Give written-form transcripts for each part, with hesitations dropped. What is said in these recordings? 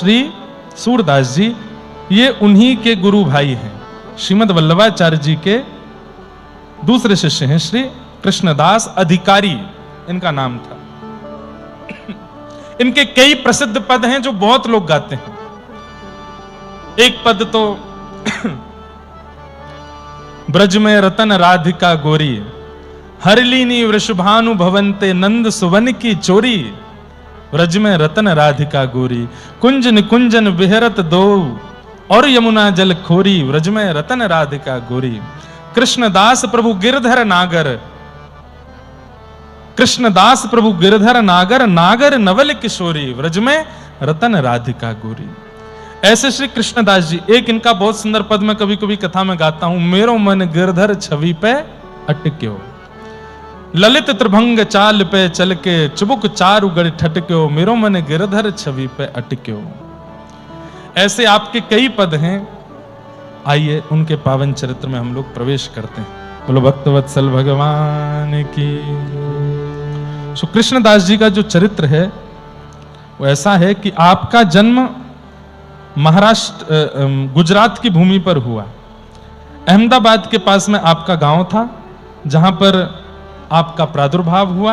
श्री सूरदास जी, ये उन्हीं के गुरु भाई हैं। श्रीमद् वल्लभाचार्य जी के दूसरे शिष्य हैं, श्री कृष्णदास अधिकारी इनका नाम था। इनके कई प्रसिद्ध पद हैं जो बहुत लोग गाते हैं। एक पद तो ब्रज में रतन राधिका गोरी, हरलीनी वृषभानु भवंते नंद सुवन की चोरी। ब्रज में रतन राधिका गोरी, कुंज निकुंजन विहरत दो, और यमुना जल खोरी। ब्रज में रतन राधिका गोरी, कृष्णदास प्रभु गिरधर नागर, कृष्णदास प्रभु गिरधर नागर, नागर नवल किशोरी। ब्रज में रतन राधिका गोरी। ऐसे श्री कृष्णदास जी, एक इनका बहुत सुंदर पद मैं कभी कभी कथा में गाता हूं। मेरो मन गिरधर छवि पे अटक्यो, ललित त्रिभंग चाल पे चल के, चुबुक चारु गढ़ ठटक्यो। मेरो मन गिरधर छवि पे अटक्यो। ऐसे आपके कई पद हैं। आइए उनके पावन चरित्र में हम लोग प्रवेश करते हैं। बोलो भक्तवत्सल भगवान की। सो कृष्णदास जी का जो चरित्र है वो ऐसा है कि आपका जन्म महाराष्ट्र गुजरात की भूमि पर हुआ। अहमदाबाद के पास में आपका गांव था जहां पर आपका प्रादुर्भाव हुआ।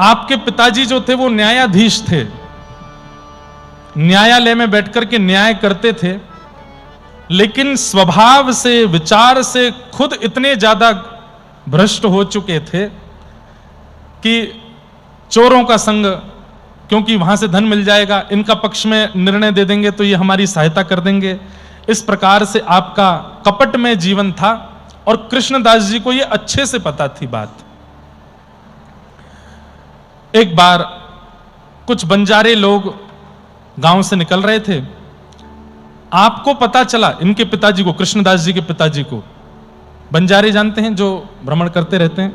आपके पिताजी जो थे वो न्यायाधीश थे, न्यायालय में बैठकर के न्याय करते थे, लेकिन स्वभाव से, विचार से खुद इतने ज्यादा भ्रष्ट हो चुके थे कि चोरों का संग, क्योंकि वहां से धन मिल जाएगा, इनका पक्ष में निर्णय दे देंगे तो ये हमारी सहायता कर देंगे। इस प्रकार से आपका कपट में जीवन था और कृष्णदास जी को ये अच्छे से पता थी बात। एक बार कुछ बंजारे लोग गांव से निकल रहे थे। आपको पता चला, इनके पिताजी को, कृष्णदास जी के पिताजी को, बंजारे जानते हैं जो भ्रमण करते रहते हैं,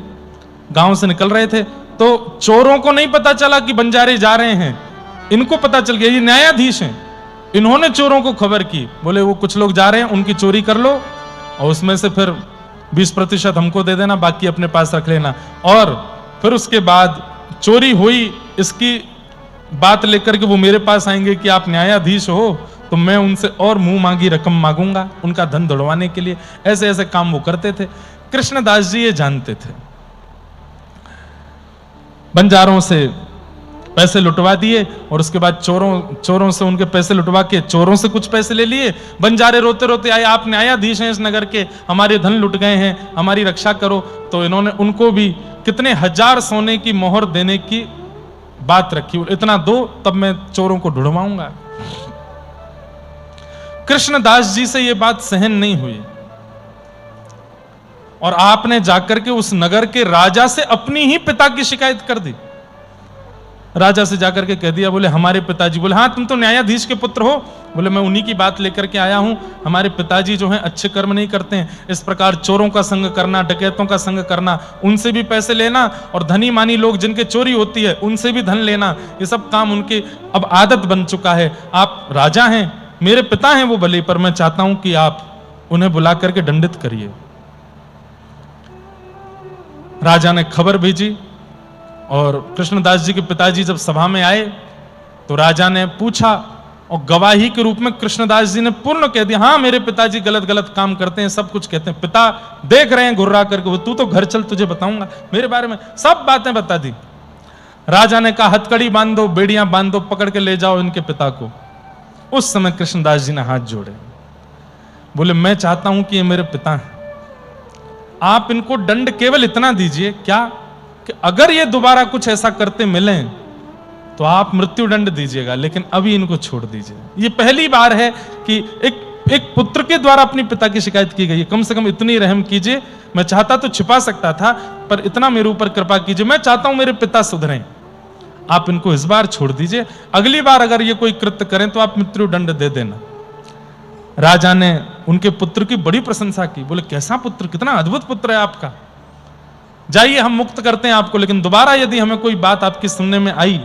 गांव से निकल रहे थे तो चोरों को नहीं पता चला कि बंजारे जा रहे हैं, इनको पता चल गया, ये न्यायाधीश हैं। इन्होंने चोरों को खबर की, बोले वो कुछ लोग जा रहे हैं, उनकी चोरी कर लो और उसमें से फिर 20% हमको दे देना, बाकी अपने पास रख लेना। और फिर उसके बाद चोरी हुई, इसकी बात लेकर के वो मेरे पास आएंगे कि आप न्यायाधीश हो, तो मैं उनसे और मुंह मांगी रकम मांगूंगा उनका धन दौड़वाने के लिए। ऐसे ऐसे काम वो करते थे। कृष्णदास जी ये जानते थे। बंजारों से पैसे लुटवा दिए और उसके बाद चोरों से उनके पैसे लुटवा के चोरों से कुछ पैसे ले लिए। बंजारे रोते रोते आए, आप न्यायाधीश हैं इस नगर के, हमारे धन लुट गए हैं, हमारी रक्षा करो। तो इन्होंने उनको भी कितने हजार सोने की मोहर देने की बात रखी, इतना दो तब मैं चोरों को ढूंढवाऊंगा। कृष्णदास जी से यह बात सहन नहीं हुई और आपने जाकर के उस नगर के राजा से अपनी ही पिता की शिकायत कर दी। राजा से जाकर के कह दिया, बोले हमारे पिताजी, बोले हाँ तुम तो न्यायाधीश के पुत्र हो, बोले मैं उन्हीं की बात लेकर के आया हूं, हमारे पिताजी जो हैं अच्छे कर्म नहीं करते हैं, इस प्रकार चोरों का संग करना, डकैतों का संग करना, उनसे भी पैसे लेना और धनी मानी लोग जिनके चोरी होती है उनसे भी धन लेना, ये सब काम उनकी अब आदत बन चुका है। आप राजा हैं, मेरे पिता हैं वो भले, पर मैं चाहता हूं कि आप उन्हें बुला करके दंडित करिए। राजा ने खबर भेजी और कृष्णदास जी के पिताजी जब सभा में आए तो राजा ने पूछा और गवाही के रूप में कृष्णदास जी ने पूर्ण कह दिया, हाँ मेरे पिताजी गलत गलत काम करते हैं, सब कुछ कहते हैं, पिता देख रहे हैं घुर्रा करके, तू तो घर चल तुझे बताऊंगा, मेरे बारे में सब बातें बता दी। राजा ने कहा हथकड़ी बांध दो, बेड़ियां बांध दो, पकड़ के ले जाओ इनके पिता को। उस समय कृष्णदास जी ने हाथ जोड़े, बोले मैं चाहता हूं कि ये मेरे पिता हैं, आप इनको दंड केवल इतना दीजिए, क्या कि अगर ये दोबारा कुछ ऐसा करते मिलें तो आप मृत्यु दंड दीजिएगा, लेकिन अभी इनको छोड़ दीजिए। ये पहली बार है कि एक पुत्र के द्वारा अपने पिता की शिकायत की गई है, कम से कम इतनी रहम कीजिए। मैं चाहता तो छिपा सकता था, पर इतना मेरे ऊपर कृपा कीजिए, मैं चाहता हूं मेरे पिता सुधरें, आप इनको इस बार छोड़ दीजिए, अगली बार अगर ये कोई कृत्य करें तो आप मृत्यु दंड दे देना। राजा ने उनके पुत्र की बड़ी प्रशंसा की, बोले कैसा पुत्र, कितना अद्भुत पुत्र है आपका, जाइए हम मुक्त करते हैं आपको, लेकिन दोबारा यदि हमें कोई बात आपकी सुनने में आई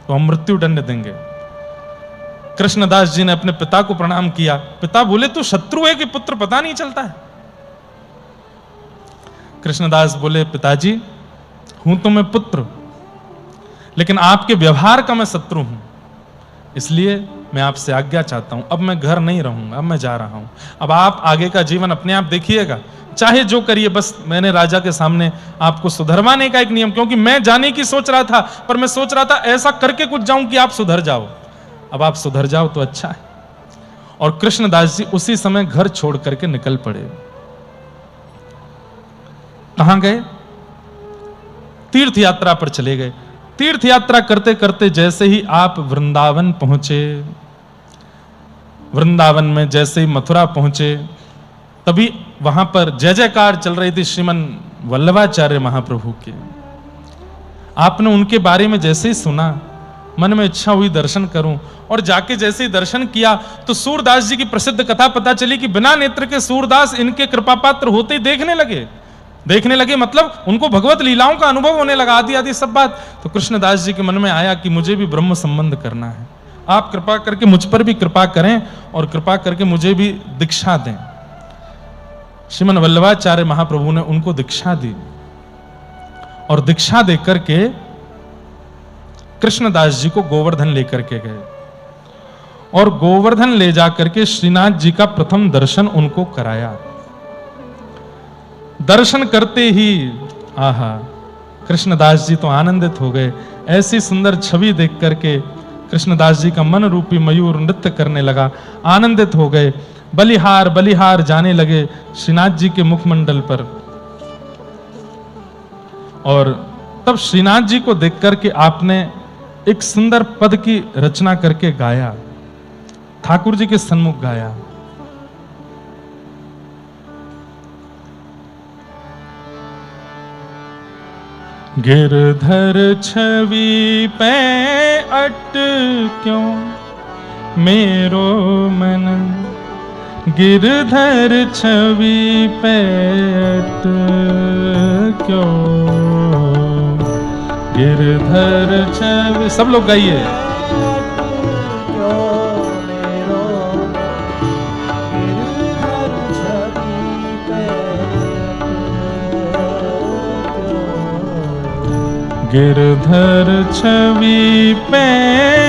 तो हम मृत्यु दंड देंगे। कृष्णदास जी ने अपने पिता को प्रणाम किया। पिता बोले तू शत्रु है कि पुत्र पता नहीं चलता है। कृष्णदास बोले पिताजी हूं तो मैं पुत्र, लेकिन आपके व्यवहार का मैं शत्रु हूं। इसलिए मैं आपसे आज्ञा चाहता हूं, अब मैं घर नहीं रहूंगा, अब मैं जा रहा हूं। अब आप आगे का जीवन अपने आप देखिएगा, चाहे जो करिए, बस मैंने राजा के सामने आपको सुधरवाने का एक नियम, क्योंकि मैं जाने की सोच रहा था, पर मैं सोच रहा था ऐसा करके कुछ जाऊं कि आप सुधर जाओ। अब आप सुधर जाओ तो अच्छा है। और कृष्णदास जी उसी समय घर छोड़ करके निकल पड़े। कहां गए? तीर्थ यात्रा पर चले गए। तीर्थ यात्रा करते करते जैसे ही आप वृंदावन पहुंचे, वृंदावन में जैसे ही मथुरा पहुंचे, तभी वहां पर जय जयकार चल रही थी श्रीमन वल्लभाचार्य महाप्रभु के। आपने उनके बारे में जैसे ही सुना, मन में इच्छा हुई दर्शन करूं, और जाके जैसे ही दर्शन किया तो सूरदास जी की प्रसिद्ध कथा पता चली कि बिना नेत्र के सूरदास इनके कृपा पात्र होते ही देखने लगे, मतलब उनको भगवत लीलाओं का अनुभव होने लगा, आदि आदि सब बात। तो कृष्णदास जी के मन में आया कि मुझे भी ब्रह्म संबंध करना है, आप कृपा करके मुझ पर भी कृपा करें और कृपा करके मुझे भी दीक्षा दें। श्रीमन वल्लभाचार्य महाप्रभु ने उनको दीक्षा दी, और दीक्षा देकर के कृष्णदास जी को गोवर्धन लेकर के गए, और गोवर्धन ले जाकर के श्रीनाथ जी का प्रथम दर्शन उनको कराया। दर्शन करते ही आहा, कृष्णदास जी तो आनंदित हो गए। ऐसी सुंदर छवि देख करके कृष्णदास जी का मन रूपी मयूर नृत्य करने लगा, आनंदित हो गए। बलिहार बलिहार जाने लगे श्रीनाथ जी के मुखमंडल पर। और तब श्रीनाथ जी को देख करके आपने एक सुंदर पद की रचना करके गाया, ठाकुर जी के सन्मुख गाया। गिरधर छवि पे अटक्यों मेरो मन, गिरधर छवि पे अटक्यों, गिरधर छवि, सब लोग गाइए। गिरधर छवि पे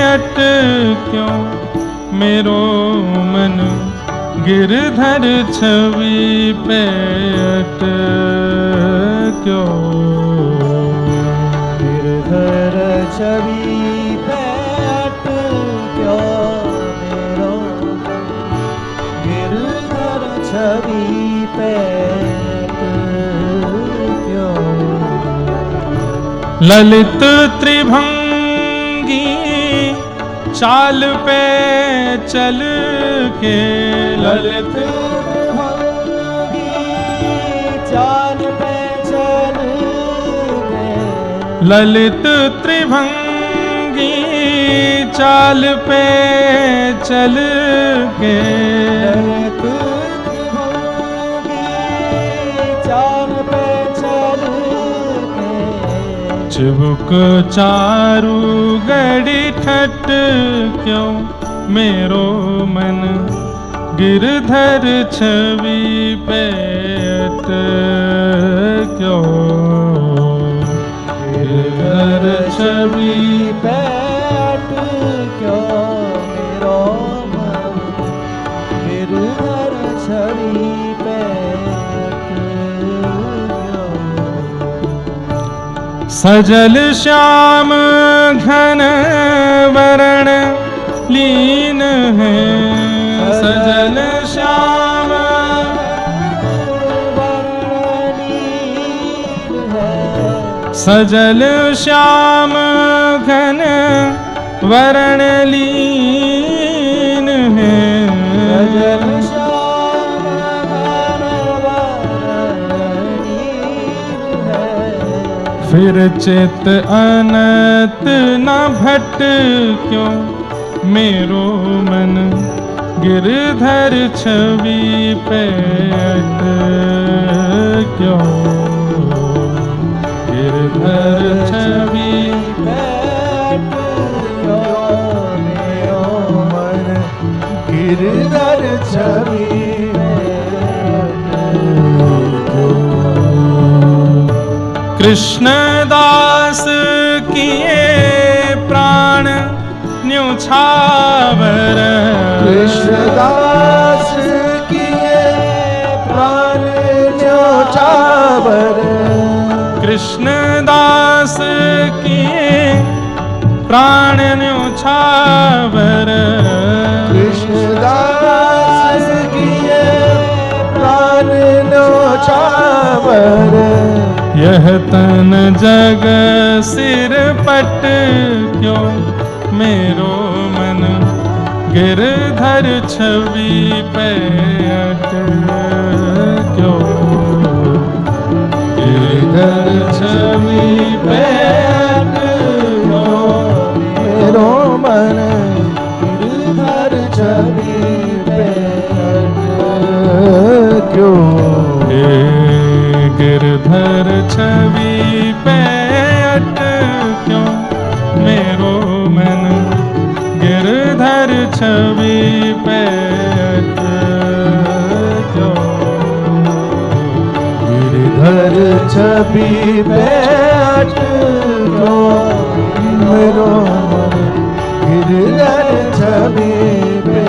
अटक्यों मेरो मन, गिरधर छवि पे अटक्यों, गिरधर छवि पे अटक्यों मेरो, गिरधर छवि पे अटक्यों। ललित त्रिभंगी चाल पे चल के, ललित त्रिभंगी चाल पे चल के, ललित त्रिभंगी चाल पे चल के, ललित त्रिभंगी चाल पे चल के, चिबुक चारु गड़ी ठट क्यों मेरो मन, गिरधर छवि पे अटक्यों, गिरधर छवि पे अटक्यों मेरो मन, गिरधर छवि पे अटक्यों। सजल श्याम घन वरण लीन है, सजल श्याम वरण लीन है, सजल श्याम घन वरण लीन है, सजल श्याम घन वरण लीन है, फिर चित अनत न भट क्यों मेरो मन, गिरधर छवि पे अटक्यों, गिरधर छवि पे अटक्यों मेरो मन, गिरधर छवि पे अटक्यों। कृष्णदास किए प्राण न्यू न्योछावर कृष्णदास किए प्राण न्योछावर कृष्णदास किए प्राण न्योछावर कृष्णदास किए प्राण न्योछावर यह तन जग सिर पट क्यों मेरो मन गिरधर छवि पे अट क्यों गिरधर छवि पे अट क्यों मेरो मन गिरधर छवि पे अट क्यों हे गिरधर छवि पे अट क्यों मेरो मन गिरधर छवि पे अट क्यों गिरधर छवि पे अट क्यों मेरो मन गिरधर छवि पे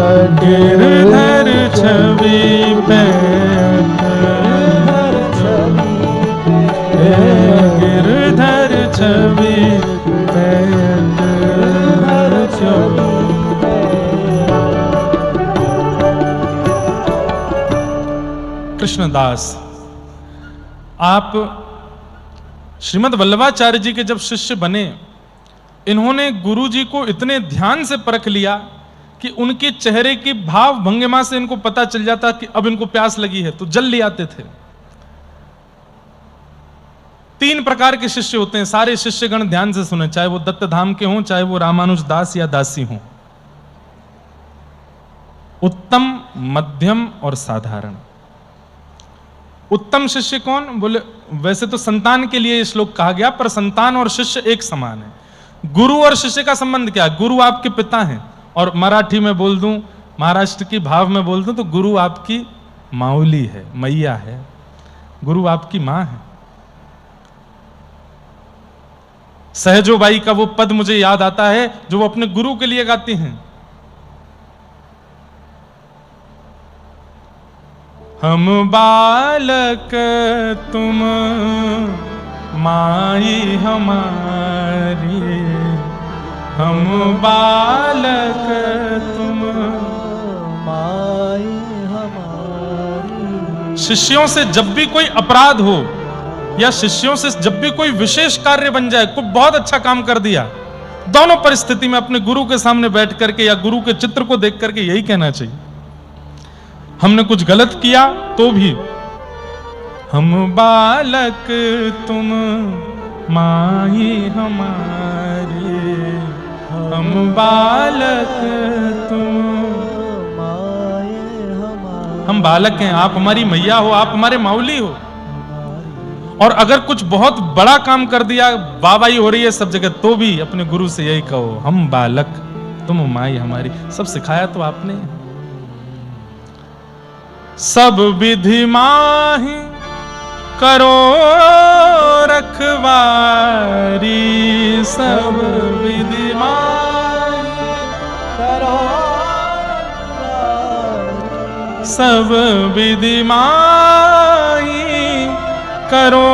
अट गिरधर छवि पे गिरधर छवि पे कृष्णदास, आप श्रीमद् वल्लभाचार्य जी के जब शिष्य बने, इन्होंने गुरु जी को इतने ध्यान से परख लिया कि उनके चेहरे की भाव भंगिमा से इनको पता चल जाता कि अब इनको प्यास लगी है, तो जल ले आते थे। 3 प्रकार के शिष्य होते हैं, सारे शिष्यगण ध्यान से सुने, चाहे वो दत्त धाम के हों, चाहे वो रामानुज दास या दासी हों। उत्तम, मध्यम और साधारण। उत्तम शिष्य कौन? बोले वैसे तो संतान के लिए ये श्लोक कहा गया, पर संतान और शिष्य एक समान है। गुरु और शिष्य का संबंध क्या है? गुरु आपके पिता हैं, और मराठी में बोल दूं, महाराष्ट्र की भाव में बोल दूं तो गुरु आपकी माउली है, मैया है, गुरु आपकी मां है। सहजोबाई का वो पद मुझे याद आता है जो वो अपने गुरु के लिए गाती हैं। हम बालक तुम माई हमारी, हम बालक तुम माई हमारी। शिष्यों से जब भी कोई अपराध हो या शिष्यों से जब भी कोई विशेष कार्य बन जाए, कोई बहुत अच्छा काम कर दिया, दोनों परिस्थिति में अपने गुरु के सामने बैठ करके या गुरु के चित्र को देख करके यही कहना चाहिए। हमने कुछ गलत किया तो भी हम बालक तुम माही हमारी, हम बालक तुम माई हमारी। हम बालक हैं, आप हमारी मैया हो, आप हमारे माउली हो। और अगर कुछ बहुत बड़ा काम कर दिया, वाहवाही हो रही है सब जगह, तो भी अपने गुरु से यही कहो, हम बालक तुम माई हमारी। सब सिखाया तो आपने। सब विधि माही करो रखवारी, सब विधि माही करो सब विधि माही करो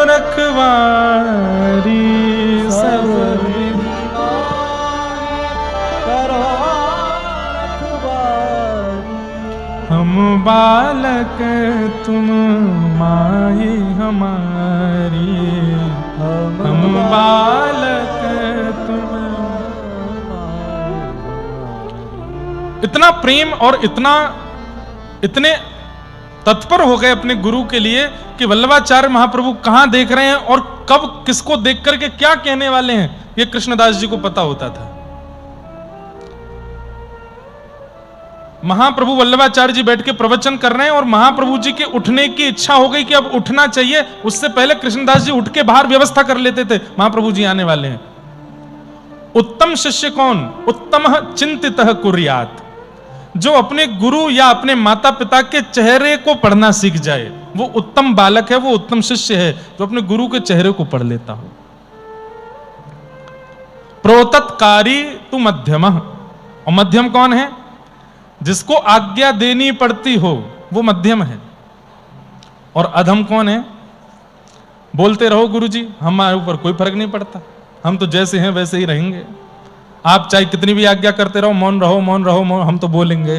रखवारी, सब विधि करो रखवारी। हम बालक तुम माई हमारी, हम बालक तुम। इतना प्रेम और इतने तत्पर हो गए अपने गुरु के लिए कि वल्लभाचार्य महाप्रभु कहां देख रहे हैं और कब किसको देख करके क्या कहने वाले हैं, यह कृष्णदास जी को पता होता था। महाप्रभु वल्लभाचार्य जी बैठ के प्रवचन कर रहे हैं और महाप्रभु जी के उठने की इच्छा हो गई कि अब उठना चाहिए। उससे पहले कृष्णदास जी उठ के बाहर व्यवस्था कर लेते थे, महाप्रभु जी आने वाले हैं। उत्तम शिष्य कौन? उत्तम चिंतितः कुर्यात्, जो अपने गुरु या अपने माता पिता के चेहरे को पढ़ना सीख जाए, वो उत्तम बालक है, वो उत्तम शिष्य है जो अपने गुरु के चेहरे को पढ़ लेता हो। प्रोतत्कारी तु मध्यम। और मध्यम कौन है? जिसको आज्ञा देनी पड़ती हो वो मध्यम है। और अधम कौन है? बोलते रहो गुरुजी, हमारे ऊपर कोई फर्क नहीं पड़ता, हम तो जैसे हैं वैसे ही रहेंगे, आप चाहे कितनी भी आज्ञा करते रहो, मौन रहो मौन रहो मौन, हम तो बोलेंगे।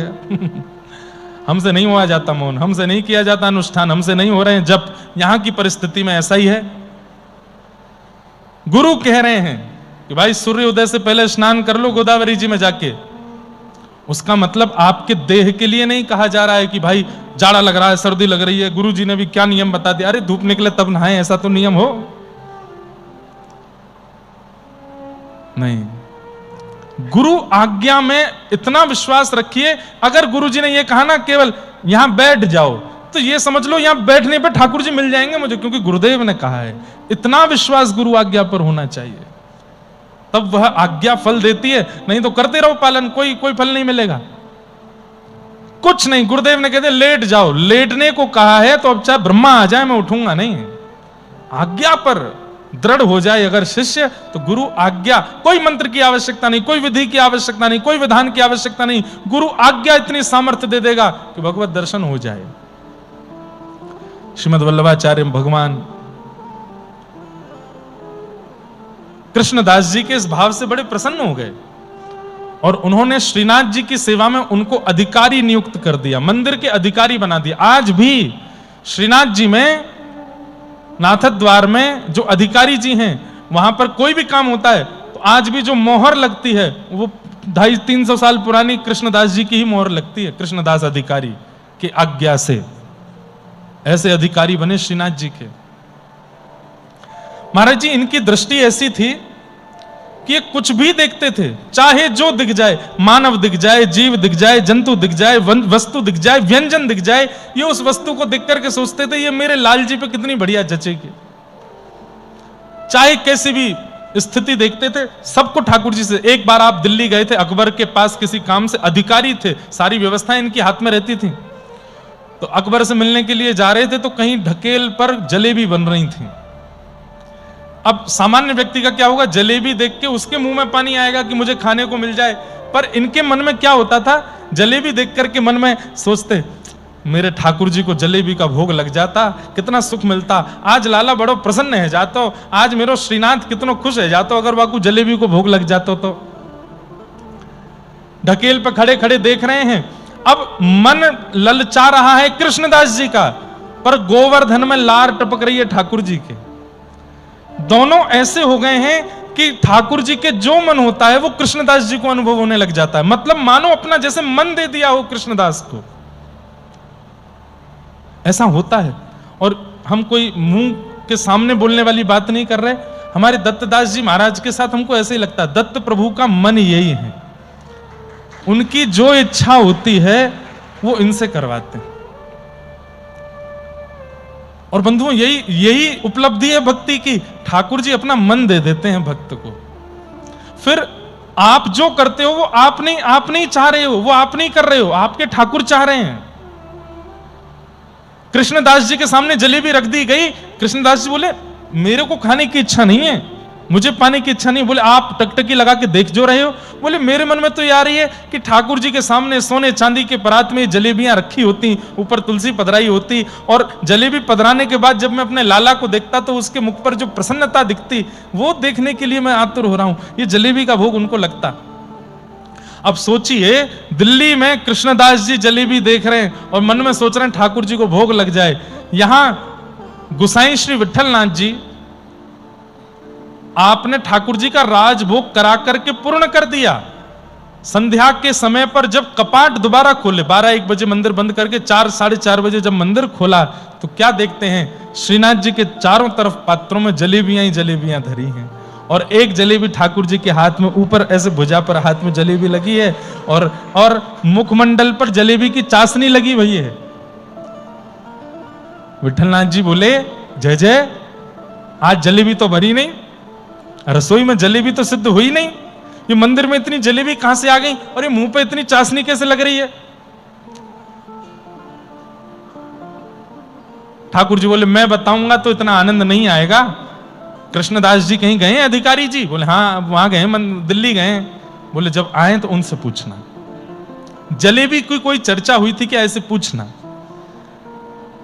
हमसे नहीं हुआ जाता मौन, हमसे नहीं किया जाता अनुष्ठान, हमसे नहीं हो रहे हैं जब। यहां की परिस्थिति में ऐसा ही है। गुरु कह रहे हैं कि भाई सूर्य उदय से पहले स्नान कर लो गोदावरी जी में जाके। उसका मतलब आपके देह के लिए नहीं कहा जा रहा है कि भाई जाड़ा लग रहा है, सर्दी लग रही है, गुरु जी ने भी क्या नियम बता दिया, अरे धूप निकले तब नहाए, ऐसा तो नियम हो नहीं। गुरु आज्ञा में इतना विश्वास रखिए, अगर गुरु जी ने यह कहा ना केवल यहां बैठ जाओ, तो ये समझ लो यहां बैठने पे ठाकुर जी मिल जाएंगे मुझे, क्योंकि गुरुदेव ने कहा है। इतना विश्वास गुरु आज्ञा पर होना चाहिए, तब वह आज्ञा फल देती है। नहीं तो करते रहो पालन, कोई फल नहीं मिलेगा, कुछ नहीं। गुरुदेव ने कहते लेट जाओ, लेटने को कहा है तो अब चाहे ब्रह्मा आ जाए मैं उठूंगा नहीं। आज्ञा पर दृढ़ हो जाए अगर शिष्य, तो गुरु आज्ञा, कोई मंत्र की आवश्यकता नहीं, कोई विधि की आवश्यकता नहीं, कोई विधान की आवश्यकता नहीं, गुरु आज्ञा इतनी सामर्थ्य दे देगा कि भगवत दर्शन हो जाए। श्रीमद् वल्लभाचार्य भगवान कृष्णदास जी के इस भाव से बड़े प्रसन्न हो गए और उन्होंने श्रीनाथ जी की सेवा में उनको अधिकारी नियुक्त कर दिया, मंदिर के अधिकारी बना दिया। आज भी श्रीनाथ जी में, नाथ द्वार में जो अधिकारी जी हैं, वहां पर कोई भी काम होता है तो आज भी जो मोहर लगती है वो 250-300 साल पुरानी कृष्णदास जी की ही मोहर लगती है, कृष्णदास अधिकारी की आज्ञा से। ऐसे अधिकारी बने श्रीनाथ जी के। महाराज जी इनकी दृष्टि ऐसी थी कि ये कुछ भी देखते थे, चाहे जो दिख जाए, मानव दिख जाए, जीव दिख जाए, जंतु दिख जाए, वस्तु दिख जाए, व्यंजन दिख जाए, ये उस वस्तु को देख करके सोचते थे ये मेरे लाल जी पे कितनी बढ़िया जचेगी। चाहे कैसी भी स्थिति देखते थे, सबको ठाकुर जी से। एक बार आप दिल्ली गए थे, अकबर के पास किसी काम से, अधिकारी थे, सारी व्यवस्थाएं इनके हाथ में रहती थी, तो अकबर से मिलने के लिए जा रहे थे तो कहीं ढकेल पर जलेबी बन रही थी। अब सामान्य व्यक्ति का क्या होगा, जलेबी देख के उसके मुंह में पानी आएगा कि मुझे खाने को मिल जाए, पर इनके मन में क्या होता था, जलेबी देख करके मन में सोचते मेरे ठाकुर जी को जलेबी का भोग लग जाता कितना सुख मिलता, आज लाला बड़ो प्रसन्न है जातो, आज मेरो श्रीनाथ कितना खुश है जातो अगर वाकू जलेबी को भोग लग जातो। तो ढकेल पे खड़े खड़े देख रहे हैं। अब मन ललचा रहा है कृष्णदास जी का, पर गोवर्धन में लार टपक रही है ठाकुर जी के। दोनों ऐसे हो गए हैं कि ठाकुर जी के जो मन होता है वो कृष्णदास जी को अनुभव होने लग जाता है। मतलब मानो अपना जैसे मन दे दिया हो कृष्णदास को, ऐसा होता है। और हम कोई मुंह के सामने बोलने वाली बात नहीं कर रहे। हमारे दत्तदास जी महाराज के साथ हमको ऐसे ही लगता है, दत्त प्रभु का मन यही है, उनकी जो इच्छा होती है वो इनसे करवाते हैं। और बंधुओं यही उपलब्धि है भक्ति की, ठाकुर जी अपना मन दे देते हैं भक्त को। फिर आप जो करते हो वो आप नहीं चाह रहे हो, वो आप नहीं कर रहे हो, आपके ठाकुर चाह रहे हैं। कृष्णदास जी के सामने जलेबी रख दी गई, कृष्णदास जी बोले मेरे को खाने की इच्छा नहीं है, मुझे पाने की इच्छा नहीं। बोले आप टकटकी लगा के देख जो रहे हो। बोले मेरे मन में तो ये आ रही है कि ठाकुर जी के सामने सोने चांदी के परात में जलेबियां रखी होती, ऊपर तुलसी पधराई होती, और जलेबी पधराने के बाद जब मैं अपने लाला को देखता तो उसके मुख पर जो प्रसन्नता दिखती, वो देखने के लिए मैं आतुर हो रहा हूं, ये जलेबी का भोग उनको लगता। अब सोचिए दिल्ली में कृष्णदास जी जलेबी देख रहे हैं और मन में सोच रहे हैं ठाकुर जी को भोग लग जाए। यहां गुसाई श्री विठलनाथ जी, आपने ठाकुर जी का राजभोग करा करके पूर्ण कर दिया। संध्या के समय पर जब कपाट दोबारा खोले, 12-1 बजे मंदिर बंद करके 4-4:30 बजे जब मंदिर खोला तो क्या देखते हैं, श्रीनाथ जी के चारों तरफ पात्रों में जलेबियां ही जलेबियां धरी हैं, और एक जलेबी ठाकुर जी के हाथ में, ऊपर ऐसे भुजा पर हाथ में जलेबी लगी है, और मुखमंडल पर जलेबी की चाशनी लगी हुई है। विठलनाथ जी बोले जय जय, आज जलेबी तो भरी नहीं, रसोई में जलेबी तो सिद्ध हुई नहीं, ये मंदिर में इतनी जलेबी कहां से आ गई, और ये मुंह पे इतनी चाशनी कैसे लग रही है। ठाकुर जी बोले मैं बताऊंगा तो इतना आनंद नहीं आएगा, कृष्णदास जी कहीं गए हैं अधिकारी जी? बोले हाँ वहां गए, दिल्ली गए। बोले जब आए तो उनसे पूछना। जलेबी की कोई चर्चा हुई थी क्या, ऐसे पूछना।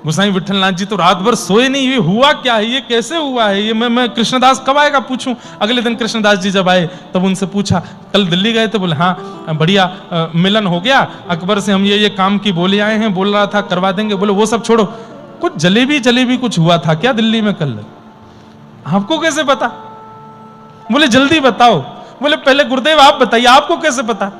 गोसाई विठलनाथ जी तो रात भर सोए नहीं, ये हुआ क्या है, ये कैसे हुआ है, ये मैं कृष्णदास कब आएगा पूछूं। अगले दिन कृष्णदास जी जब आए तब उनसे पूछा कल दिल्ली गए थे? बोले हाँ बढ़िया मिलन हो गया, अकबर से हम ये काम की बोले आए हैं, बोल रहा था करवा देंगे। बोले वो सब छोड़ो, कुछ जलेबी कुछ हुआ था क्या दिल्ली में कल? आपको कैसे पता? बोले जल्दी बताओ। बोले पहले गुरुदेव आप बताइए, आपको कैसे पता?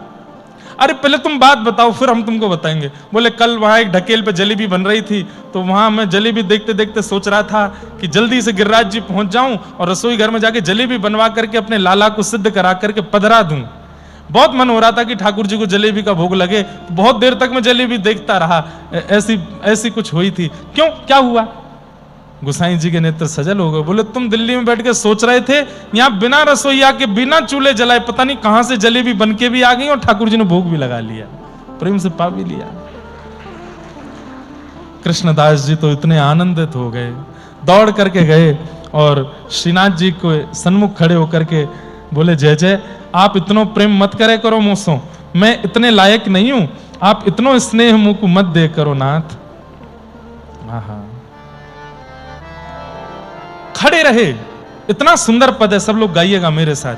अरे पहले तुम बात बताओ फिर हम तुमको बताएंगे। बोले कल वहां एक ढकेल पे जलेबी बन रही थी, तो वहां मैं जलेबी देखते देखते सोच रहा था कि जल्दी से गिरिराज जी पहुंच जाऊं और रसोई घर में जाके जलेबी बनवा करके अपने लाला को सिद्ध करा करके पधरा दूं। बहुत मन हो रहा था कि ठाकुर जी को जलेबी का भोग लगे, तो बहुत देर तक मैं जलेबी देखता रहा। ऐसी कुछ हुई थी। क्यों, क्या हुआ? गोसाई जी के नेत्र सजल हो गए। बोले तुम दिल्ली में बैठ के सोच रहे थे, यहाँ बिना रसोईया के बिना चूल्हे जलाए पता नहीं कहां से जलेबी बन के भी आ गई और ठाकुर जी ने भोग भी लगा लिया, प्रेम से पा भी लिया। कृष्णदास जी तो इतने आनंदित हो गए, दौड़ करके गए और श्रीनाथ जी को सन्मुख खड़े होकर के बोले जय जय, आप इतनो प्रेम मत करे करो मुझसे, मैं इतने लायक नहीं हूं, आप इतनो स्नेह मुझको मत दे करो नाथ। हाँ, खड़े रहे। इतना सुंदर पद है, सब लोग गाइएगा मेरे साथ।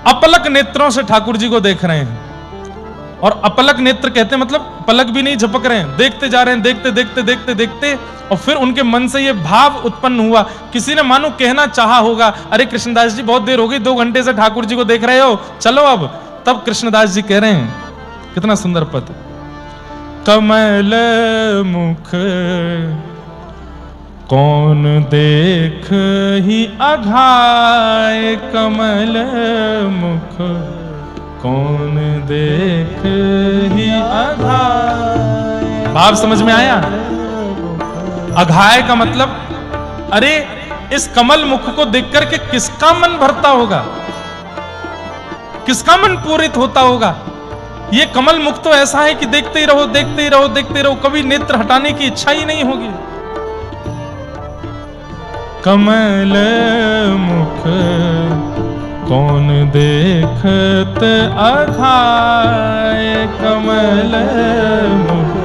अपलक नेत्रों से ठाकुर जी को देख रहे हैं, और अपलक नेत्र कहते हैं मतलब पलक भी नहीं झपक रहे हैं, देखते जा रहे हैं, देखते देखते देखते देखते, और फिर उनके मन से ये भाव उत्पन्न हुआ। किसी ने मानो कहना चाहा होगा, अरे कृष्णदास जी बहुत देर हो गई, 2 घंटे से ठाकुर जी को देख रहे हो, चलो अब। तब कृष्णदास जी कह रहे हैं, कितना सुंदर पद, कमल मुख कौन देख ही अघाय, कमल मुख कौन देख ही अघाय। भाव समझ में आया? अघाय का मतलब, अरे इस कमल मुख को देख करके किसका मन भरता होगा, किसका मन पूरित होता होगा। ये कमल मुख तो ऐसा है कि देखते ही रहो, देखते ही रहो, देखते रहो, कभी नेत्र हटाने की इच्छा ही नहीं होगी। कमल मुख कौन देखत अघाय, कमल मुख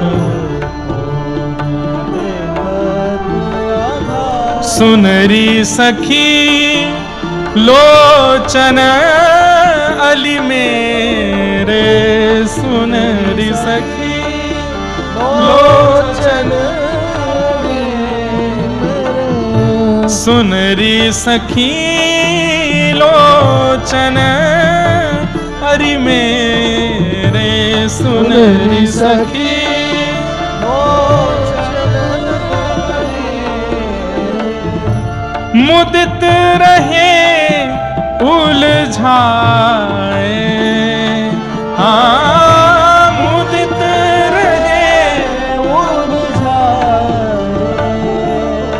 सुनरी सखी लोचन अली मेरे, सुनरी सखी लोचन, सुनरी सखी लोचन हरि मेरे, सुनरी सखी मुदित रहे उलझाए, हाँ मुदित रहे उलझाए।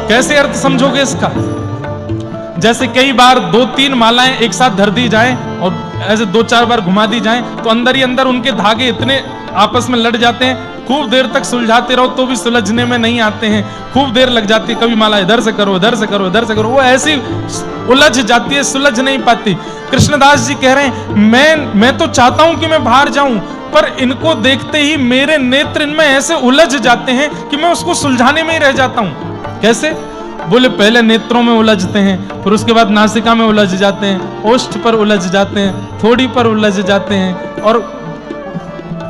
कैसे अर्थ समझोगे इसका? जैसे कई बार 2-3 मालाएं एक साथ धर दी जाएं और ऐसे 2-4 बार घुमा दी जाएं, तो अंदर ही अंदर उनके धागे इतने आपस में लड़ जाते हैं, खूब देर तक सुलझाते रहो तो भी सुलझने में नहीं आते हैं, खूब देर लग जाती है। कभी माला इधर से करो, इधर से करो, इधर से करो, वो ऐसी उलझ जाती है, सुलझ नहीं पाती। कृष्णदास जी कह रहे हैं, मैं तो चाहता हूं कि मैं बाहर जाऊं, पर इनको देखते ही मेरे नेत्र इनमें ऐसे उलझ जाते हैं कि मैं उसको सुलझाने में ही रह जाता हूं। कैसे? बोले पहले नेत्रों में उलझते हैं, फिर उसके बाद नासिका में उलझ जाते हैं, ओष्ठ पर उलझ जाते हैं, थोड़ी पर उलझ जाते हैं, और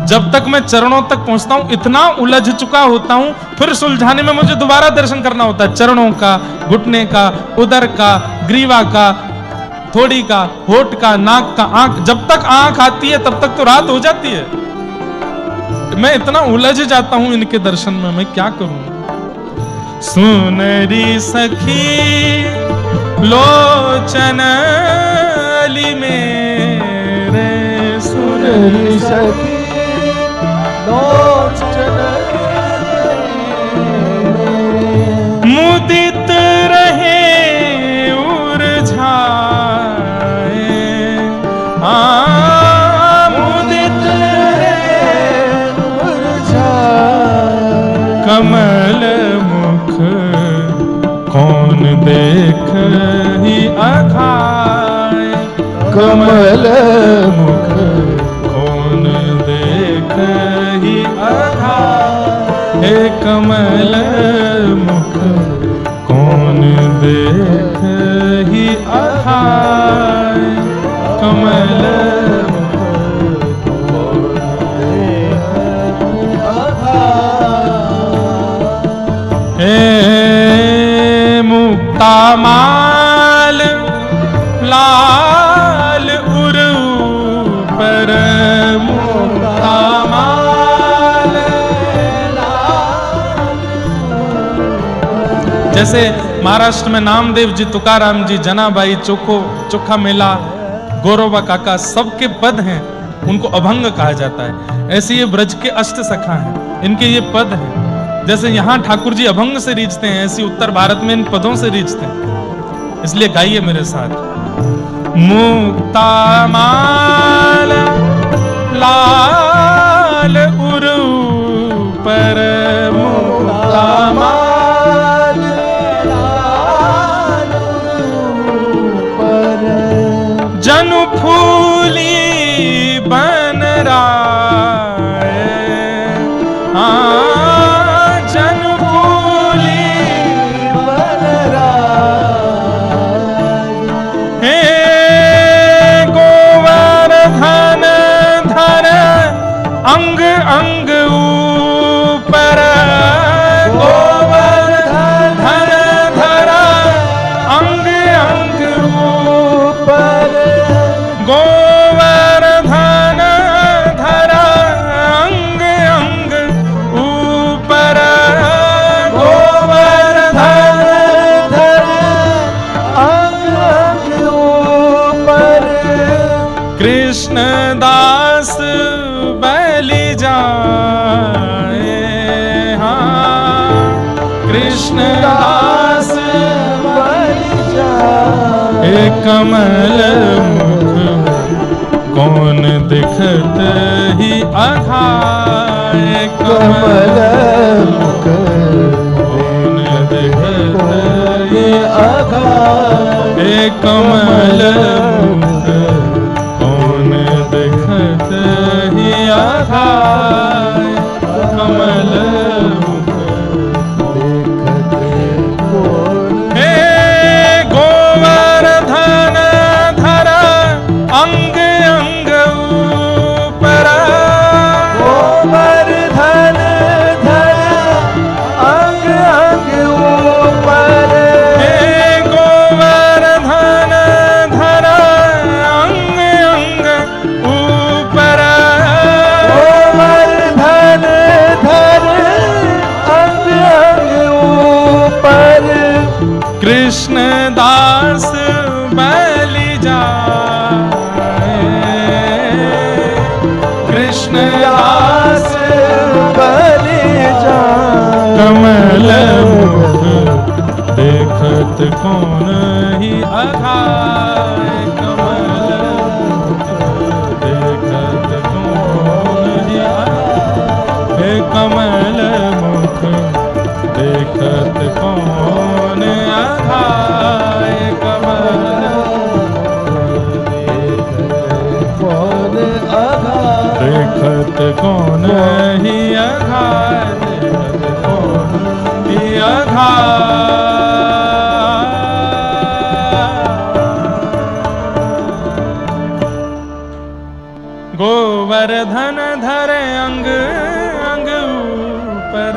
जब तक मैं चरणों तक पहुंचता हूं इतना उलझ चुका होता हूं, फिर सुलझाने में मुझे दोबारा दर्शन करना होता है। चरणों का, घुटने का, उदर का, ग्रीवा का, थोड़ी का, होठ का, नाक का, आंख, जब तक आंख आती है तब तक तो रात हो जाती है। मैं इतना उलझ जाता हूं इनके दर्शन में, मैं क्या करूं। सुनरी सखी लोचन अली मेरे, सुनरी सखी लोचन मुदित रहे उलझाए, हाँ मुदित रहे उलझाए। कमल मुख कौन देख कौन देख ही अघाय। हे कमल मुख कौन देख ही अघाय। कमल मुक्तामाल लाल उरु पर मुक्तामाल लाल। जैसे महाराष्ट्र में नामदेव जी, तुकाराम जी, जनाबाई, चोखा मेला, गौरवा काका सबके पद हैं, उनको अभंग कहा जाता है। ऐसे ये ब्रज के अष्ट सखा हैं, इनके ये पद हैं। जैसे यहाँ ठाकुर जी अभंग से रीझते हैं, ऐसी उत्तर भारत में इन पदों से रीझते हैं। इसलिए गाइए मेरे साथ। मुक्तामाल लाल उरु पर मुक्तामाल लाल उरु पर जनु फूली बन राय। अंग अंग ऊपर गोवर्धन धरा। अंग अंग ऊपर गोवर्धन धरा। अंग अंग ऊपर गोवर्धन धरा। अंग अंग ऊपर कृष्ण दास बलि जाए। हाँ कृष्ण दास बलि जाए। हे कमल मुख कौन दिखत ही अघाय। कमल मुख कौन दिखत ही अघाय। हे कमल मुख कौन दिखत ही अघाय। कमल मुख देखत कौन। हे गोवर्धन धरा। अंग अंग ऊपर गोवर्धन धरा। अंग अंग ऊपर हे गोवर्धन धरा। अंग अंग ऊपर गोवर्धन धर। अंग अंग ऊपर कृष्ण दास बलि जाए। कृष्ण दास बलि जाए। कमल मुख देखत कौन ही अघाय। कमल मुख देखत कौन ही अघाय। हे कमल मुख देखत कौन अघाय। कमल देखत कौन ही अघाय। देखत कौन ही अघाय। गोवर्धन धरे अंग अंग ऊपर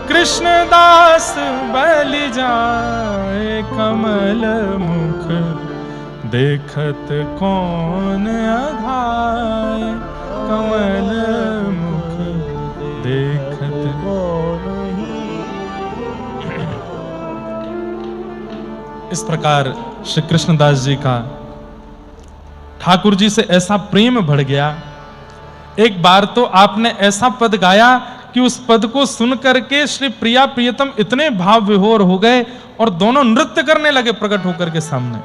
कृष्ण दास बलि जाए। कमल मुख देखत कौन अघाय। कमल मुख देखत कौन ही। इस प्रकार श्री कृष्णदास जी का ठाकुर जी से ऐसा प्रेम बढ़ गया। एक बार तो आपने ऐसा पद गाया कि उस पद को सुन करके श्री प्रिया प्रियतम इतने भाव विभोर हो गए और दोनों नृत्य करने लगे प्रकट होकर के सामने।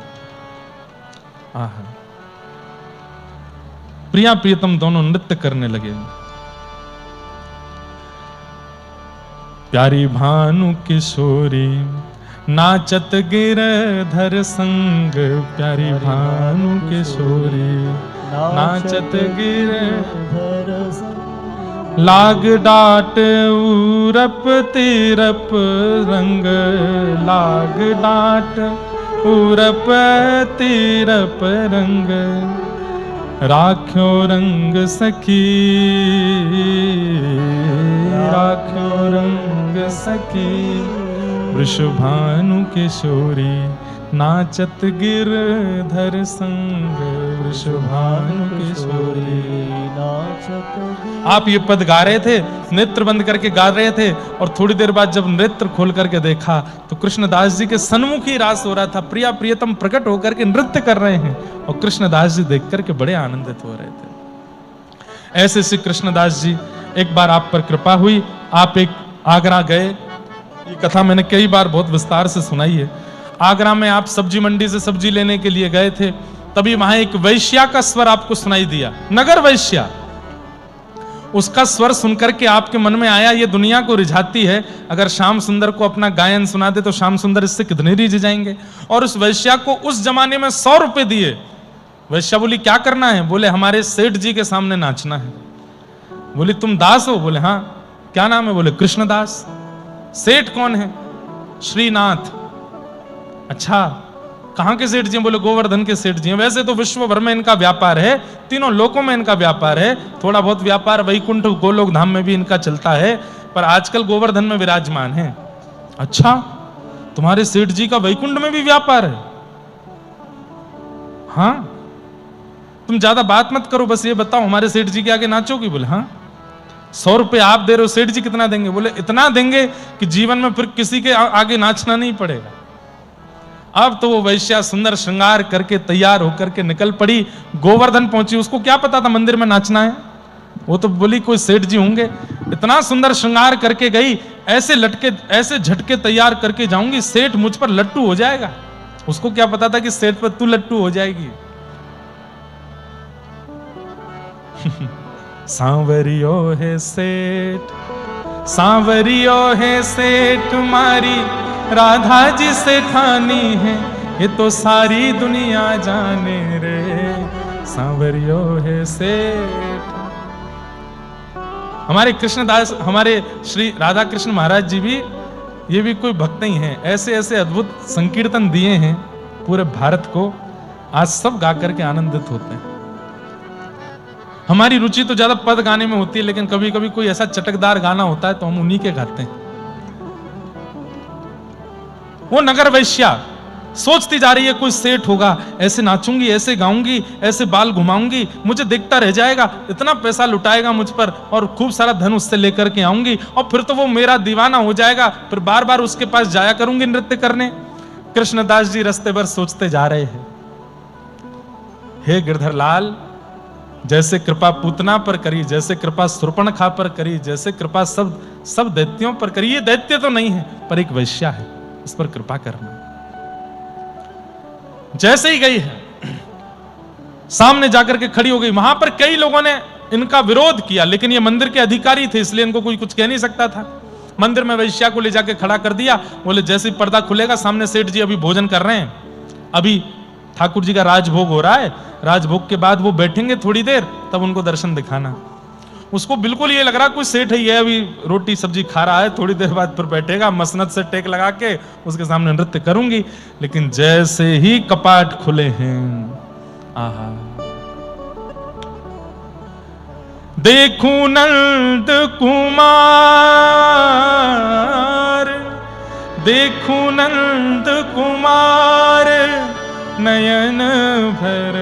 प्रिया प्रियतम दोनों नृत्य करने लगे। प्यारी भानु किशोरी नाचत गिरधर संग। प्यारी भानु किशोरी नाचत गिरधर संग। लाग डाट उरप तीरप रंग, लाग डाट उरप तीरप रंग, राख्यो रंग सखी, राख्यो रंग सखी, वृषभानु किशोरी नाचत गिरधर संग, वृषभानु किशोरी। आप ये पद गा रहे थे, नेत्र बंद करके गा रहे थे, और थोड़ी देर बाद जब नेत्र खोल करके देखा तो कृष्णदास जी के सन्मुख ही रास हो रहा था। प्रिया प्रियतम प्रकट होकर के नृत्य कर रहे हैं और कृष्णदास जी देख करके बड़े आनंदित हो रहे थे। ऐसे श्री कृष्णदास जी, एक बार आप पर कृपा हुई, आप एक आगरा गए। ये कथा मैंने कई बार बहुत विस्तार से सुनाई है। आगरा में आप सब्जी मंडी से सब्जी लेने के लिए गए थे, तभी वहां एक वैश्या का स्वर आपको सुनाई दिया, नगर वैश्या। उसका स्वर सुनकर के आपके मन में आया, ये दुनिया को रिझाती है, अगर श्याम सुंदर को अपना गायन सुना दे तो श्याम सुंदर इससे कितने रिझ जाएंगे। और उस वैश्या को उस जमाने में 100 रुपए दिए। वैश्या बोली क्या करना है? बोले हमारे सेठ जी के सामने नाचना है। बोली तुम दास हो? बोले हाँ। क्या नाम है? बोले कृष्णदास। सेठ कौन है? श्रीनाथ। अच्छा, कहां के सेठ जी? बोले गोवर्धन के सेठ जी हैं। वैसे तो विश्व भर में इनका व्यापार है, तीनों लोकों में इनका व्यापार है, थोड़ा बहुत व्यापार वैकुंठ गोलोक धाम में भी इनका चलता है, पर आजकल गोवर्धन में विराजमान है। अच्छा, तुम्हारे सेठ जी का वैकुंठ में भी व्यापार है? हाँ। तुम ज्यादा बात मत करो, बस ये बताओ हमारे सेठ जी के आगे नाचोगी? बोले हाँ। 100 रुपए आप दे रहे हो, सेठ जी कितना देंगे? बोले इतना देंगे कि जीवन में फिर किसी के आगे नाचना नहीं पड़ेगा। अब तो वो वैश्या सुंदर श्रृंगार करके तैयार होकर के निकल पड़ी, गोवर्धन पहुंची। उसको क्या पता था मंदिर में नाचना है? वो तो बोली कोई सेठ जी होंगे। इतना सुंदर श्रृंगार करके गई, ऐसे लटके ऐसे झटके तैयार करके जाऊंगी, सेठ मुझ पर लट्टू हो जाएगा। उसको क्या पता था कि सेठ पर तू लट्टू हो जाएगी। सांवरियो है सेठ, सांवरियो है सेठ, मारी राधा जी से ठानी है, ये तो सारी दुनिया जाने रे, सांवरियो है सेठ। हमारे कृष्णदास, हमारे श्री राधा कृष्ण महाराज जी भी, ये भी कोई भक्त नहीं है। ऐसे ऐसे अद्भुत संकीर्तन दिए हैं पूरे भारत को, आज सब गा करके आनंदित होते हैं। हमारी रुचि तो ज्यादा पद गाने में होती है, लेकिन कभी कभी कोई ऐसा चटकदार गाना होता है तो हम उन्हीं के गाते हैं। वो नगर वैश्या सोचती जा रही है कोई सेठ होगा, ऐसे नाचूंगी, ऐसे गाऊंगी, ऐसे बाल घुमाऊंगी, मुझे देखता रह जाएगा, इतना पैसा लुटाएगा मुझ पर और खूब सारा धन उससे लेकर के आऊंगी, और फिर तो वो मेरा दीवाना हो जाएगा, फिर बार बार उसके पास जाया करूंगी नृत्य करने। कृष्णदास जी रास्ते भर सोचते जा रहे हैं, हे गिरधर लाल, जैसे कृपा पूतना पर करी, जैसे कृपा शूर्पणखा पर करी, जैसे कृपा सब दैत्यों पर करी, ये दैत्य तो नहीं है पर एक वैश्या है, इस पर कृपा करना। जैसे ही गई है, सामने जाकर के खड़ी हो गई। वहां पर कई लोगों ने इनका विरोध किया, लेकिन ये मंदिर के अधिकारी थे इसलिए इनको कोई कुछ कह नहीं सकता था। मंदिर में वैश्या को ले जाके खड़ा कर दिया। बोले जैसे ही पर्दा खुलेगा, सामने सेठ जी अभी भोजन कर रहे हैं, अभी ठाकुर जी का राजभोग हो रहा है, राजभोग के बाद वो बैठेंगे थोड़ी देर, तब उनको दर्शन दिखाना। उसको बिल्कुल ये लग रहा कोई सेठ है, ये अभी रोटी सब्जी खा रहा है, थोड़ी देर बाद फिर बैठेगा, मसनद से टेक लगा के उसके सामने नृत्य करूंगी। लेकिन जैसे ही कपाट खुले हैं, आहा, देखूं नंद कुमार, देखूं नंद कुमार, नयन भर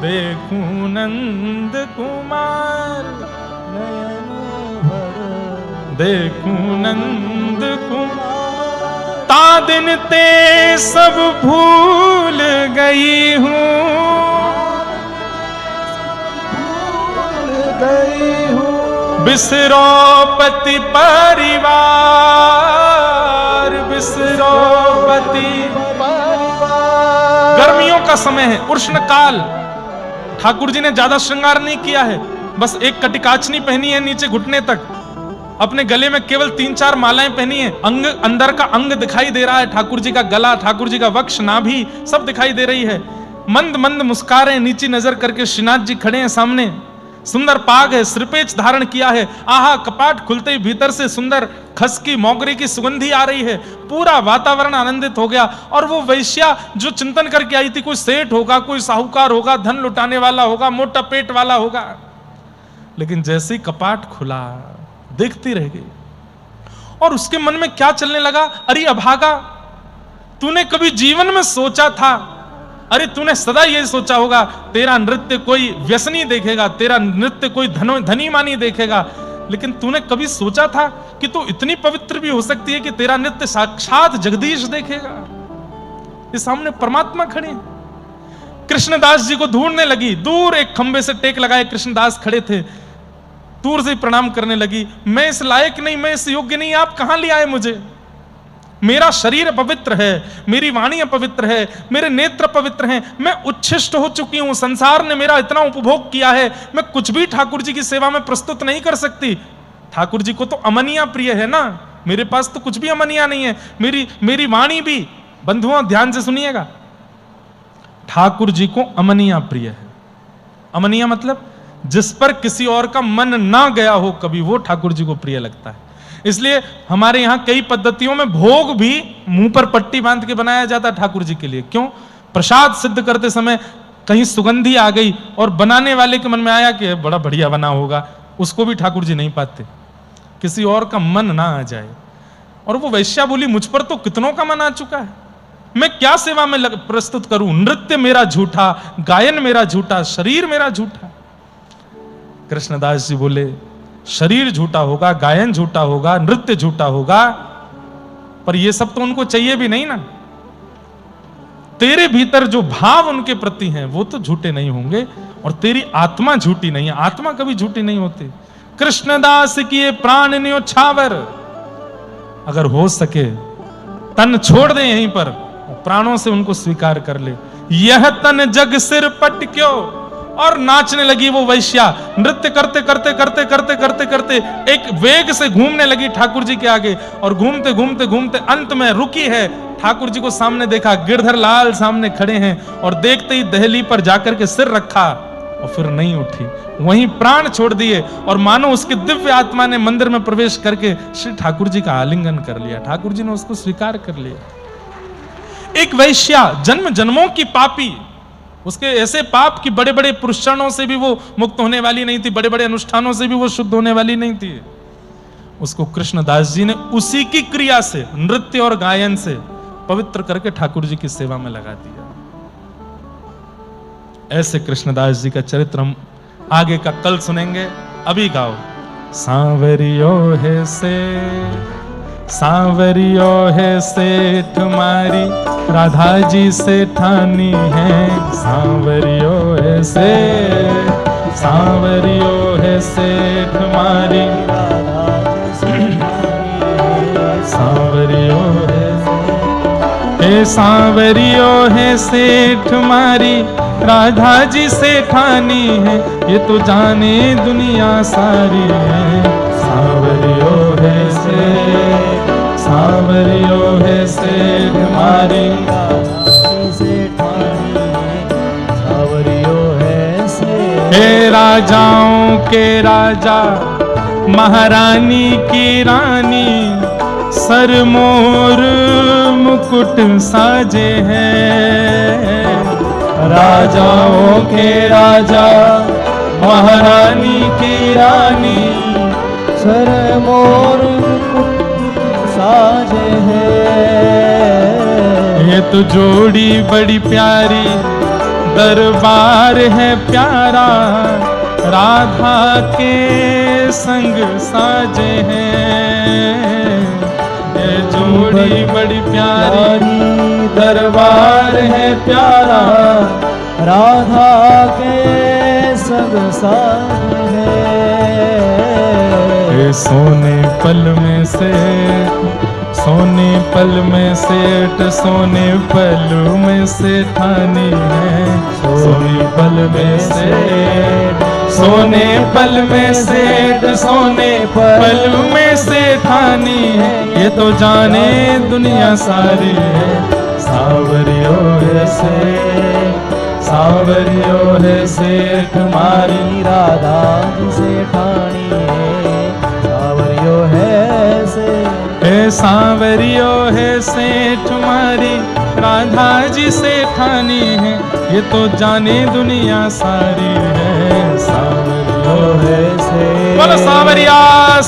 देखूं नंद कुमार, नयन भर देखूं नंद कुमार। ता दिन ते सब भूल गई हूँ, भूल गई हूँ, बिसरो पति परिवार, बिसरो पति। गर्मियों का समय है, उष्ण काल। ठाकुर जी ने ज्यादा श्रृंगार नहीं किया है, बस एक कटिकाचनी पहनी है नीचे घुटने तक, अपने गले में केवल 3-4 मालाएं पहनी है। अंग, अंदर का अंग दिखाई दे रहा है, ठाकुर जी का गला, ठाकुर जी का वक्ष, नाभि सब दिखाई दे रही है। मंद मंद मुस्कारे नीची नजर करके श्रीनाथ जी खड़े हैं सामने। सुंदर पाग है, सिरपेच धारण किया है। आहा, कपाट खुलते ही भीतर से सुंदर खसकी मोगरे की सुगंधी आ रही है। पूरा वातावरण आनंदित हो गया। और वो वैश्या जो चिंतन करके आई थी, कोई सेठ होगा, कोई साहूकार होगा, धन लुटाने वाला होगा, मोटा पेट वाला होगा, लेकिन जैसे ही कपाट खुला देखती रह गई। और उसके मन में क्या चलने लगा, अरे अभागा, तूने कभी जीवन में सोचा था, अरे तूने सदा यही सोचा होगा तेरा नृत्य कोई व्यसनी देखेगा, तेरा नृत्य कोई धनी मानी देखेगा, लेकिन तूने कभी सोचा था कि तू इतनी पवित्र भी हो सकती है कि तेरा नृत्य साक्षात जगदीश देखेगा। ये सामने परमात्मा खड़े। कृष्णदास जी को ढूंढने लगी। दूर एक खंबे से टेक लगाए कृष्णदास खड़े थे। दूर से प्रणाम करने लगी, मैं इस लायक नहीं, मैं इस योग्य नहीं, आप कहां ले आए मुझे? मेरा शरीर पवित्र है, मेरी वाणी पवित्र है, मेरे नेत्र पवित्र हैं, मैं उच्छिष्ट हो चुकी हूं, संसार ने मेरा इतना उपभोग किया है, मैं कुछ भी ठाकुर जी की सेवा में प्रस्तुत नहीं कर सकती। ठाकुर जी को तो अमनिया प्रिय है ना, मेरे पास तो कुछ भी अमनिया नहीं है। मेरी वाणी भी, बंधुओं ध्यान से सुनिएगा, ठाकुर जी को अमनिया प्रिय है। अमनिया मतलब जिस पर किसी और का मन ना गया हो कभी, वो ठाकुर जी को प्रिय लगता है। इसलिए हमारे यहां कई पद्धतियों में भोग भी मुंह पर पट्टी बांध के बनाया जाता है ठाकुर जी के लिए। क्यों? प्रसाद सिद्ध करते समय कहीं सुगंधी आ गई और बनाने वाले के मन में आया कि बड़ा बढ़िया बना होगा, उसको भी ठाकुर जी नहीं पाते, किसी और का मन ना आ जाए। और वो वैश्या बोली, मुझ पर तो कितनों का मन आ चुका है, मैं क्या सेवा में प्रस्तुत करूं? नृत्य मेरा झूठा, गायन मेरा झूठा, शरीर मेरा झूठा। कृष्णदास जी बोले, शरीर झूठा होगा, गायन झूठा होगा, नृत्य झूठा होगा, पर ये सब तो उनको चाहिए भी नहीं ना। तेरे भीतर जो भाव उनके प्रति हैं वो तो झूठे नहीं होंगे, और तेरी आत्मा झूठी नहीं है। आत्मा कभी झूठी नहीं होती। कृष्णदास किए प्राण न्योछावर, अगर हो सके तन छोड़ दे यहीं पर, प्राणों से उनको स्वीकार कर ले। यह तन जग सिर पट क्यों, और नाचने लगी वो वैश्या। नृत्य करते करते करते करते करते करते एक वेग से घूमने लगी ठाकुर जी के आगे, और घूमते घूमते घूमते अंत में रुकी है। ठाकुर जी को सामने देखा, गिरधर लाल सामने खड़े हैं, और देखते ही दहली पर जाकर के सिर रखा और फिर नहीं उठी, वहीं प्राण छोड़ दिए। और मानो उसकी दिव्य आत्मा ने मंदिर में प्रवेश करके श्री ठाकुर जी का आलिंगन कर लिया। ठाकुर जी ने उसको स्वीकार कर लिया। एक वैश्या, जन्म जन्मों की पापी, उसके ऐसे पाप कि बड़े बड़े पुरुषारों से भी वो मुक्त होने वाली नहीं थी, बड़े बड़े अनुष्ठानों से भी वो शुद्ध होने वाली नहीं थी, उसको कृष्णदास जी ने उसी की क्रिया से, नृत्य और गायन से पवित्र करके ठाकुर जी की सेवा में लगा दिया। ऐसे कृष्णदास जी का चरित्र हम आगे का कल सुनेंगे। अभी गाओ, सांवरियो है से, सांवरियो है सेठ मारी, राधा जी से ठानी है। सांवरियो है से, सांवरियो है सेठ मारी, सांवरियो है, सांवरियो है सेठ मारी, राधा जी से ठानी है। ये तो जाने दुनिया सारी है। सांवरियो है से, सांवरियो है सेठ मारी, सांवरियो है से। हे राजाओं के राजा, महारानी की रानी, सर मोर मुकुट साजे हैं। राजाओं के राजा, महारानी की रानी, सर मोर मुकुट साजे है। ये तो जोड़ी बड़ी प्यारी, दरबार है प्यारा, राधा के संग साजे हैं। ये जोड़ी बड़ी प्यारी, दरबार है प्यारा, राधा के संग साजे है। सोने पल में से, सोने पल में सेठ, सोने पल में से ठानी है। सोने पल में से, सोने पल में सेठ, सोने पल में से ठानी है। ये तो जाने दुनिया सारी है। सांवरियो है से, सांवरियो है सेठ मारी, राधा जी सेठानी है, सांवरियो है से हे सांवरियो है सेठ मारी, राधा जी सेठानी है, ये तो जाने दुनिया सारी है। सांवरियो है से बोलो सांवरिया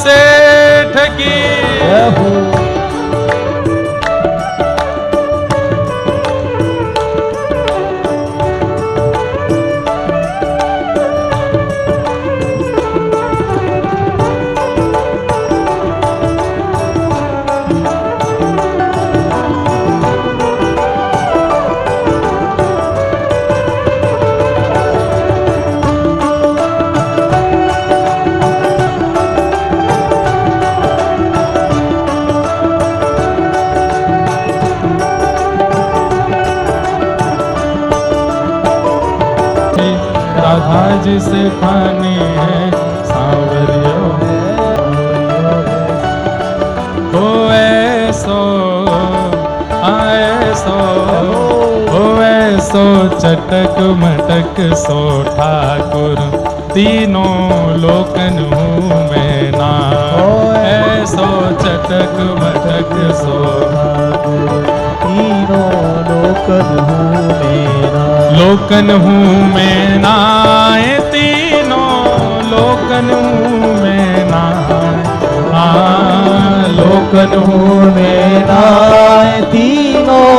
सेठ की जय हो। राधा जी सेठानी है, सांवरियो हो ऐसो ऐसो हो ऐसो चटक मटक सो ठाकुर, तीनों लोकन हूँ मैं ना। ऐसो चटक मटक सो तीनों लोकन हूँ मेरा, लोकन हूँ मैं नाय, तीनों लोकन हूँ मैं नाय। लोकन हूँ मैं नाय, तीनों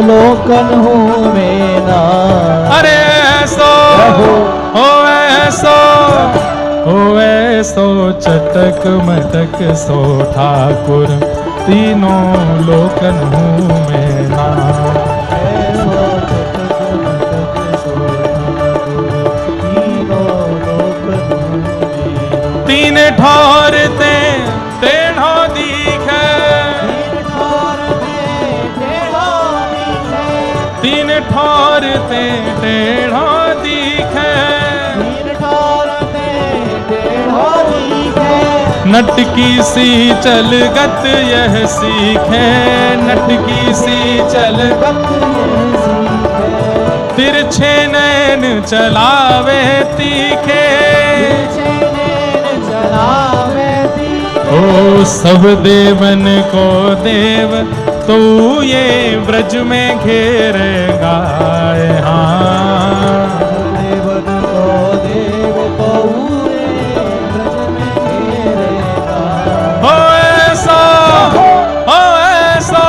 लोकन हूँ मेरा। अरे ऐसो हो ऐसो हो ऐसो चटक मटक सो ठाकुर, तीनों लोकन हूँ मैं नाय। तीन ठौरते टेढ़ो दिखे, तीन ठौरते टेढ़ो दिखे, नटकी सी चलगत यह सीखे, नटकी सी चलगत तिरछे नैन चलावे तीखे। ओ सब देवन को देव तू ये ब्रज में घेरेगा। हाँ देवन को देव तू ये ब्रज में घेरेगा। हो ऐसा हो ऐसा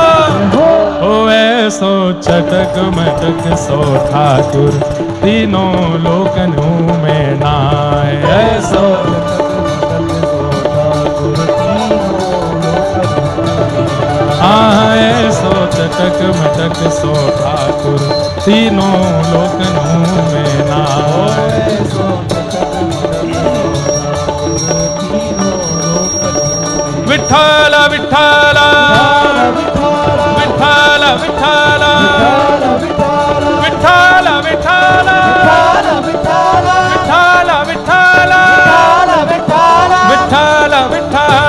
हो ऐसो चटक मटक सो ठाकुर, तीनों लोकन हूँ मैं नाय। ऐसो ऐसो चटक मटक सो ठाकुर, तीनों लोकन हूँ मैं नाय। विठ्ठल विठ्ठल विठ्ठल विठ्ठल विठ्ठल विठ्ठल विठ्ठल विठ्ठल विठ्ठल विठ्ठल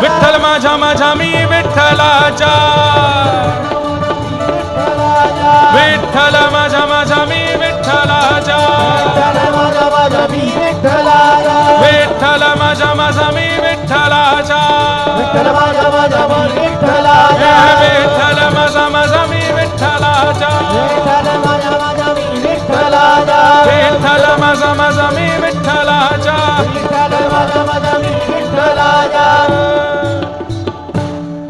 विठ्ठल माझा माझा मी विठ्ठलाचा, विठ्ठल माझा माझा मी विठ्ठलाचा, विठ्ठल माझा माझा मी विठ्ठलाचा, विठ्ठल माझा माझा मी विठ्ठलाचा, विठ्ठल माझा माझा मी विठ्ठलाचा, विठ्ठल माझा माझा मी विठ्ठलाचा,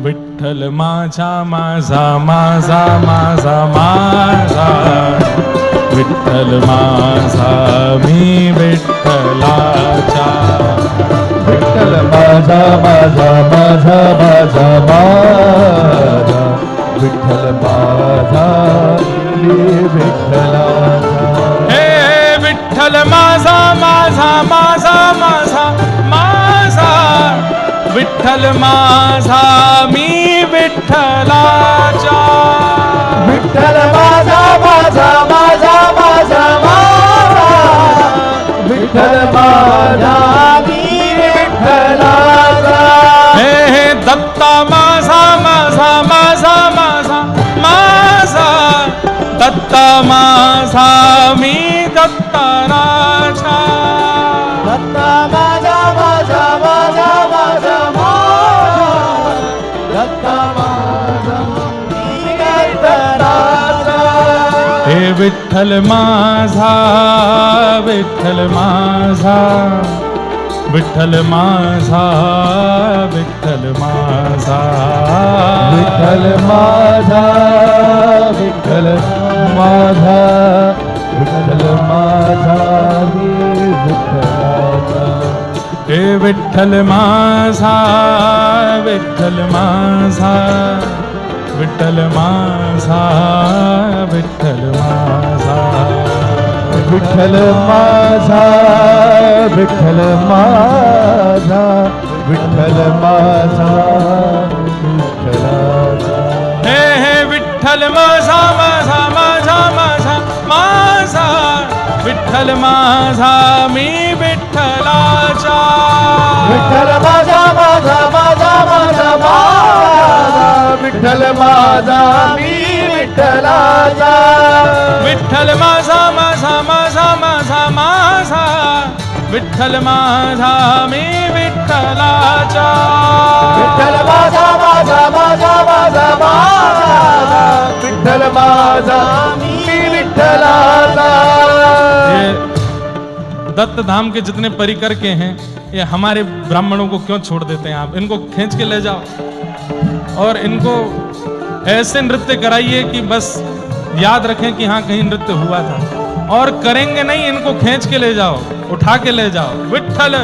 विठ्ठल माझा माझा माझा माझा माझा, विठ्ठल माझा मी विठ्ठलाचा, विठ्ठल माझा माझा माझा माझा माझा, विठ्ठल माझा मी विठ्ठलाचा। हे विठ्ठल माझा माझा माझा माझा माझा, विठ्ठल माझा मी विठ्ठलाचा विठ्ठल माझा माझा माझा माझा माझा विठ्ठल माझा मी विठ्ठलाचा हे हे दत्ता माझा माझा माझा माझा माझा दत्ता माझा मी दत्ताराचा दत्ता माझा माझा माझा माझा माझा दत्ता माझा मी दत्ताराचा हे विठ्ठल माझा विठ्ठल माझा विठ्ठल माझा विठ्ठल माझा विठ्ठल माझा विठ्ठल माझा विठ्ठल माझा मी विठ्ठलाचा हे विठ्ठल माझा विठ्ठल माझा विठ्ठल माझा विठ्ठल माझा विठ्ठल माझा विठ्ठल माझा विठ्ठल माझा विठ्ठलाचा हे हे विठ्ठल माझा माझा माझा माझा माझा विठ्ठल माझा मी विठ्ठलाचा विठ्ठल माझा माझा माझा माझा माझा विठ्ठल माझा मी विठ्ठलाचा विठ्ठल माझा माझा माझा माझा माझा विठ्ठल माझा मी विठ्ठलाचा विठ्ठल माझा माझा माझा माझा माझा विठ्ठल माझा मी विठ्ठलाचा ये दत्त धाम के जितने परिकर के हैं ये हमारे ब्राह्मणों को क्यों छोड़ देते हैं आप इनको खींच के ले जाओ और इनको ऐसे नृत्य कराइए कि बस याद रखें कि हाँ कहीं नृत्य हुआ था और करेंगे नहीं इनको खींच के ले जाओ उठा के ले जाओ विठ्ठल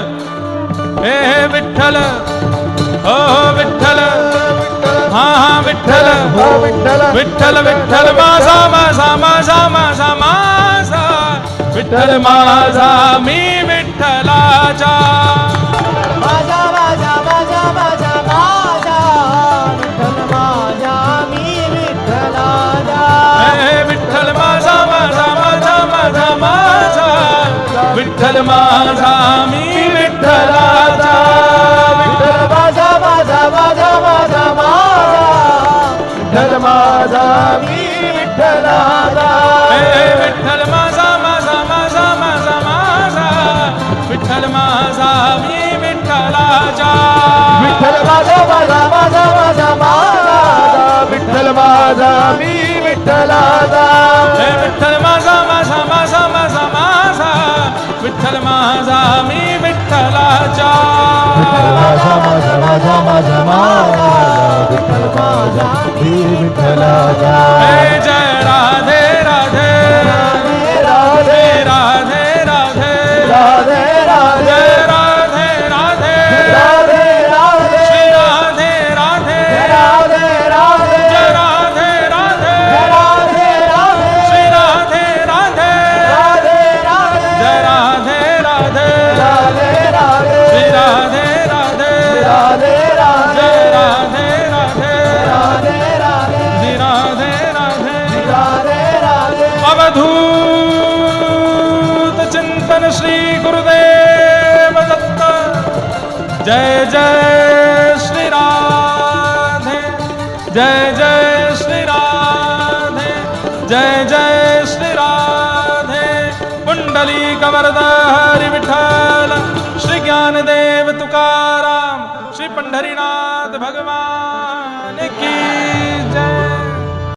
हे विठ्ठल ओ विठ्ठल हाँ हाँ विठ्ठल विठ्ठल विठ्ठल विठ्ठल माझा माझा माझा माझा माझा विठ्ठल माझा मी विठ्ठलाचा माझा माझा माझा माझा माझा विठ्ठल माझा मी विठ्ठलाचा हे विठ्ठल माझा माझा माझा माझा माझा विठ्ठल माझा मी विठ्ठलाचा विठ्ठल माझा माझा माझा माझा माझा विठ्ठल माझा मी विठ्ठलाचा हे विठ्ठल माझा माझा माझा माझा माझा विठ्ठल माझा मी विठ्ठलाचा विठ्ठल माझा माझा माझा माझा माझा विठ्ठल माझा मी विठ्ठलाचा हे विठ्ठल माझा माझा माझा माझा माझा विठ्ठल माझा मी विठ्ठलाचा विठ्ठल माझा माझा माझा माझा माझा विठ्ठल माझा मी विठ्ठलाचा हे जय राधे राधे राधे राधे राधे राधे राधे जय राधे राधे राधे राधे श्री राधे राधे राधे राधे जय राधे राधे राधे राधे श्री राधे राधे राधे राधे जय राधे राधे राधे राधे श्री राधे राधे राधे राधे जय राधे राधे राधे राधे श्री राधे राधे राधे राधे अवधूत चिंतन श्री गुरुदेव दत्त जय जय श्री राधे जय जय श्री राधे जय जय श्री राधे कुंडली कवरद हरि विठ्ठल श्री ज्ञानदेव तुकाराम श्री पंढरीनाथ भगवान की